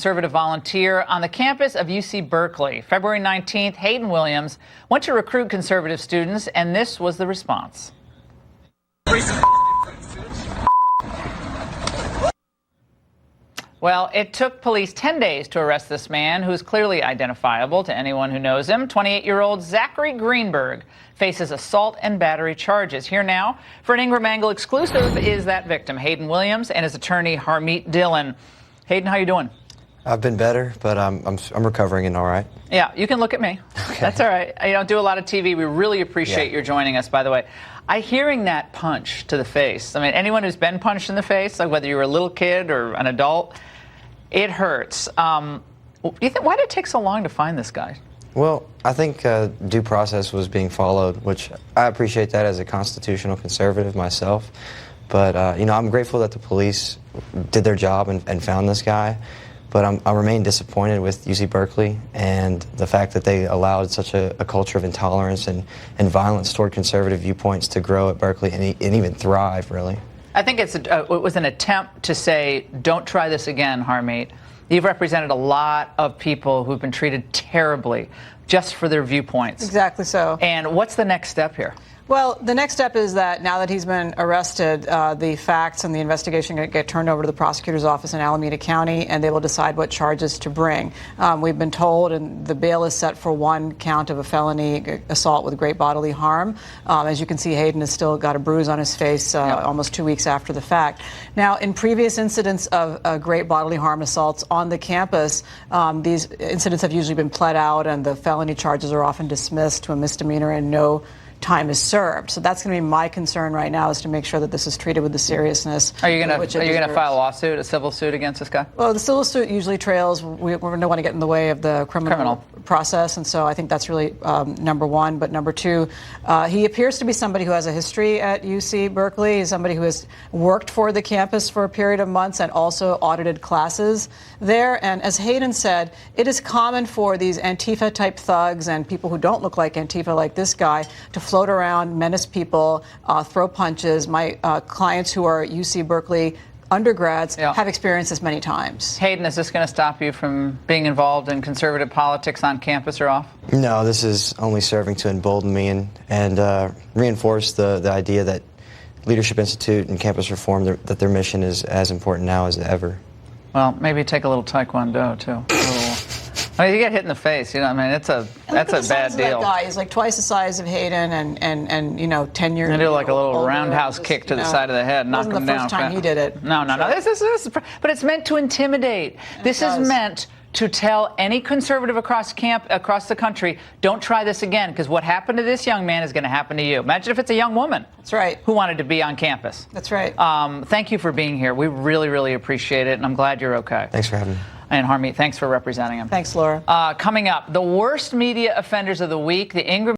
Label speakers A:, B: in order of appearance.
A: Conservative volunteer on the campus of UC Berkeley. February 19th, Hayden Williams went to recruit conservative students, and this was the response. Well, it took police 10 days to arrest this man, who is clearly identifiable to anyone who knows him. 28-year-old Zachary Greenberg faces assault and battery charges. Here now for an Ingram Angle exclusive is that victim, Hayden Williams, and his attorney, Harmeet Dillon. Hayden, how you doing?
B: I've been better, but I'm recovering and all right.
A: Yeah, you can look at me. Okay. That's all right. I don't do a lot of TV. We really appreciate your joining us, by the way. Hearing that punch to the face, I mean, anyone who's been punched in the face, like whether you were a little kid or an adult, it hurts. Why did it take so long to find this guy?
B: Well, I think due process was being followed, which I appreciate that as a constitutional conservative myself. But, I'm grateful that the police did their job and found this guy. But I remain disappointed with UC Berkeley and the fact that they allowed such a culture of intolerance and violence toward conservative viewpoints to grow at Berkeley and even thrive, really.
A: I think it was an attempt to say, don't try this again, Harmeet. You've represented a lot of people who've been treated terribly just for their viewpoints.
C: Exactly so.
A: And what's the next step here?
C: Well, the next step is that now that he's been arrested, the facts and the investigation get turned over to the prosecutor's office in Alameda County, and they will decide what charges to bring. We've been told, and the bail is set for one count of a felony assault with great bodily harm. As you can see, Hayden has still got a bruise on his face almost 2 weeks after the fact. Now, in previous incidents of great bodily harm assaults on the campus, these incidents have usually been pled out, and the felony charges are often dismissed to a misdemeanor and no time is served. So that's going to be my concern right now, is to make sure that this is treated with the seriousness.
A: Are you going to file a lawsuit, a civil suit against this guy?
C: Well, the civil suit usually trails. We don't want to get in the way of the criminal process, and so I think that's really number one. But number two, he appears to be somebody who has a history at UC Berkeley. He's somebody who has worked for the campus for a period of months and also audited classes there. And as Hayden said, it is common for these Antifa-type thugs and people who don't look like Antifa, like this guy, to float around, menace people, throw punches. My clients who are UC Berkeley undergrads have experienced this many times.
A: Hayden, is this going to stop you from being involved in conservative politics on campus or off?
B: No, this is only serving to embolden me and reinforce the idea that Leadership Institute and campus reform, that their mission is as important now as ever.
A: Well, maybe take a little taekwondo, too. I mean, you get hit in the face, that's a bad deal.
C: That guy is like twice the size of Hayden and 10 years.
A: They do like a little roundhouse kick to the side of the head, knock him down.
C: Wasn't the first time he did it.
A: No. But it's meant to intimidate. This is meant to tell any conservative across the country, don't try this again, because what happened to this young man is going to happen to you. Imagine if it's a young woman.
C: That's right.
A: Who wanted to be on campus.
C: That's right.
A: Thank you for being here. We really, really appreciate it, and I'm glad you're okay.
B: Thanks for having me.
A: And Harmeet, thanks for representing him.
C: Thanks, Laura.
A: Coming up, the worst media offenders of the week, the Ingram